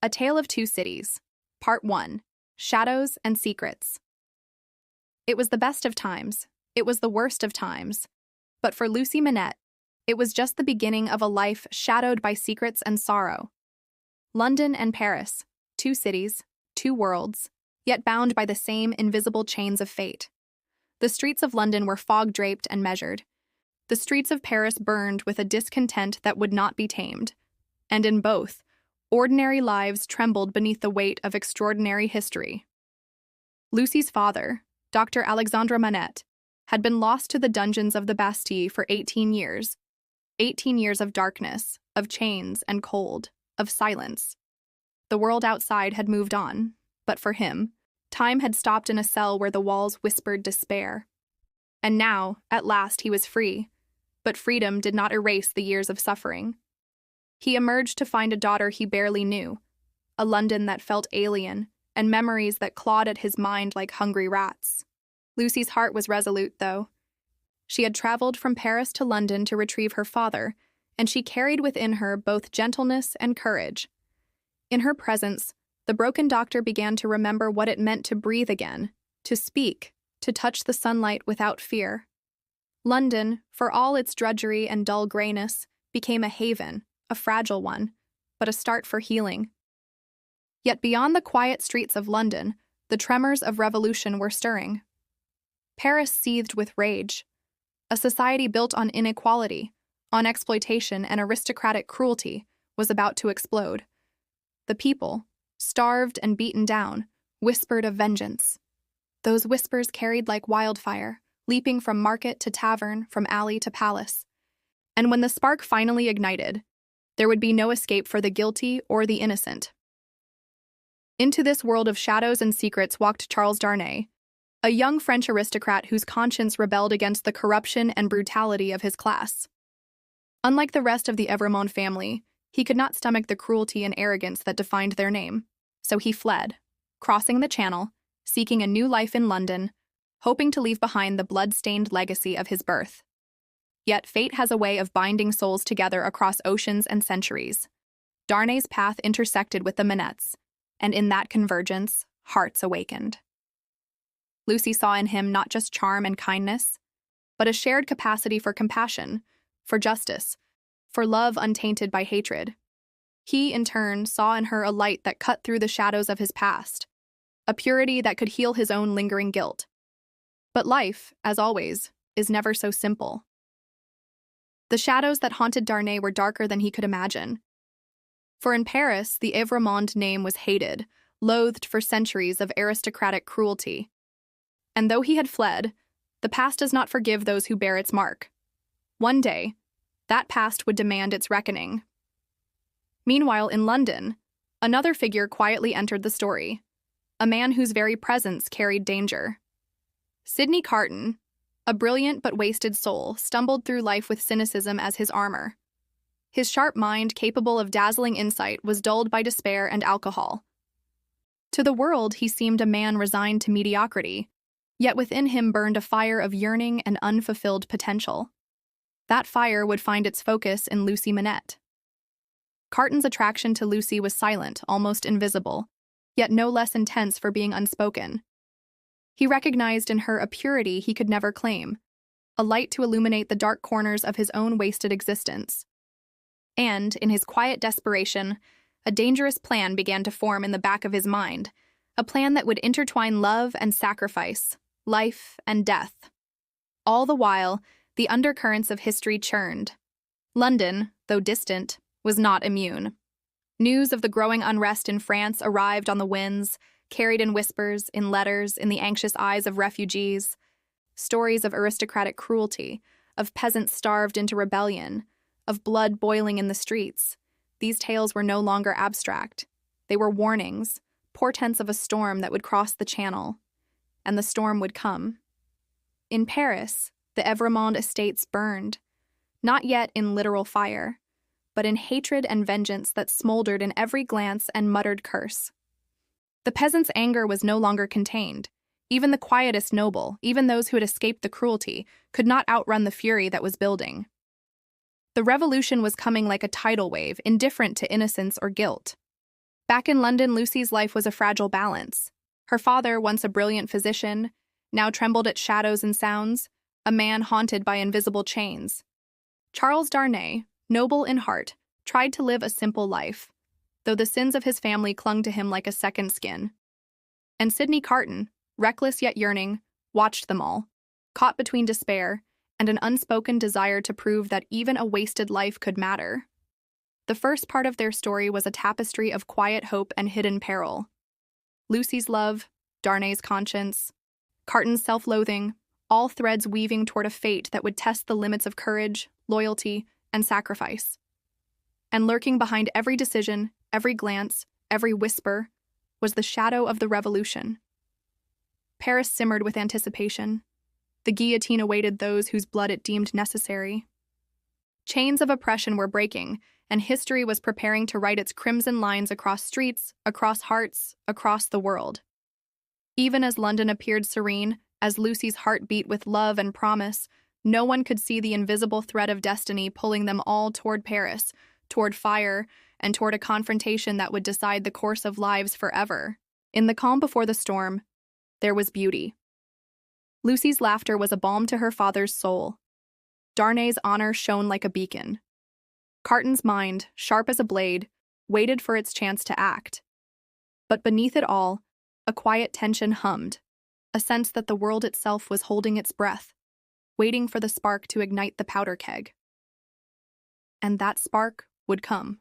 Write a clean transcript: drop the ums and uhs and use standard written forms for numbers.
A Tale of Two Cities, Part 1, Shadows and Secrets. It was the best of times, it was the worst of times, but for Lucie Manette, it was just the beginning of a life shadowed by secrets and sorrow. London and Paris, two cities, two worlds, yet bound by the same invisible chains of fate. The streets of London were fog-draped and measured. The streets of Paris burned with a discontent that would not be tamed, and in both, ordinary lives trembled beneath the weight of extraordinary history. Lucie's father, Dr. Alexandre Manette, had been lost to the dungeons of the Bastille for 18 years. 18 years of darkness, of chains and cold, of silence. The world outside had moved on, but for him, time had stopped in a cell where the walls whispered despair. And now, at last, he was free, but freedom did not erase the years of suffering. He emerged to find a daughter he barely knew, a London that felt alien, and memories that clawed at his mind like hungry rats. Lucie's heart was resolute, though. She had traveled from Paris to London to retrieve her father, and she carried within her both gentleness and courage. In her presence, the broken doctor began to remember what it meant to breathe again, to speak, to touch the sunlight without fear. London, for all its drudgery and dull grayness, became a haven, a fragile one, but a start for healing. Yet beyond the quiet streets of London, the tremors of revolution were stirring. Paris seethed with rage. A society built on inequality, on exploitation and aristocratic cruelty, was about to explode. The people, starved and beaten down, whispered of vengeance. Those whispers carried like wildfire, leaping from market to tavern, from alley to palace. And when the spark finally ignited, there would be no escape for the guilty or the innocent. Into this world of shadows and secrets walked Charles Darnay, a young French aristocrat whose conscience rebelled against the corruption and brutality of his class. Unlike the rest of the Evremond family, he could not stomach the cruelty and arrogance that defined their name, so he fled, crossing the Channel, seeking a new life in London, hoping to leave behind the blood-stained legacy of his birth. Yet fate has a way of binding souls together across oceans and centuries. Darnay's path intersected with the Manettes, and in that convergence, hearts awakened. Lucie saw in him not just charm and kindness, but a shared capacity for compassion, for justice, for love untainted by hatred. He, in turn, saw in her a light that cut through the shadows of his past, a purity that could heal his own lingering guilt. But life, as always, is never so simple. The shadows that haunted Darnay were darker than he could imagine. For in Paris, the Evremond name was hated, loathed for centuries of aristocratic cruelty. And though he had fled, the past does not forgive those who bear its mark. One day, that past would demand its reckoning. Meanwhile, in London, another figure quietly entered the story, a man whose very presence carried danger. Sidney Carton, a brilliant but wasted soul, stumbled through life with cynicism as his armor. His sharp mind, capable of dazzling insight, was dulled by despair and alcohol. To the world, he seemed a man resigned to mediocrity, yet within him burned a fire of yearning and unfulfilled potential. That fire would find its focus in Lucie Manette. Carton's attraction to Lucie was silent, almost invisible, yet no less intense for being unspoken. He recognized in her a purity he could never claim, a light to illuminate the dark corners of his own wasted existence. And, in his quiet desperation, a dangerous plan began to form in the back of his mind, a plan that would intertwine love and sacrifice, life and death. All the while, the undercurrents of history churned. London, though distant, was not immune. News of the growing unrest in France arrived on the winds, carried in whispers, in letters, in the anxious eyes of refugees. Stories of aristocratic cruelty, of peasants starved into rebellion, of blood boiling in the streets. These tales were no longer abstract. They were warnings, portents of a storm that would cross the Channel. And the storm would come. In Paris, the Evremond estates burned, not yet in literal fire, but in hatred and vengeance that smoldered in every glance and muttered curse. The peasants' anger was no longer contained. Even the quietest noble, even those who had escaped the cruelty, could not outrun the fury that was building. The revolution was coming like a tidal wave, indifferent to innocence or guilt. Back in London, Lucie's life was a fragile balance. Her father, once a brilliant physician, now trembled at shadows and sounds, a man haunted by invisible chains. Charles Darnay, noble in heart, tried to live a simple life, though the sins of his family clung to him like a second skin. And Sidney Carton, reckless yet yearning, watched them all, caught between despair and an unspoken desire to prove that even a wasted life could matter. The first part of their story was a tapestry of quiet hope and hidden peril. Lucie's love, Darnay's conscience, Carton's self-loathing, all threads weaving toward a fate that would test the limits of courage, loyalty, and sacrifice. And lurking behind every decision, every glance, every whisper, was the shadow of the revolution. Paris simmered with anticipation. The guillotine awaited those whose blood it deemed necessary. Chains of oppression were breaking, and history was preparing to write its crimson lines across streets, across hearts, across the world. Even as London appeared serene, as Lucie's heart beat with love and promise, no one could see the invisible thread of destiny pulling them all toward Paris, toward fire, and toward a confrontation that would decide the course of lives forever. In the calm before the storm, there was beauty. Lucie's laughter was a balm to her father's soul. Darnay's honor shone like a beacon. Carton's mind, sharp as a blade, waited for its chance to act. But beneath it all, a quiet tension hummed, a sense that the world itself was holding its breath, waiting for the spark to ignite the powder keg. And that spark would come.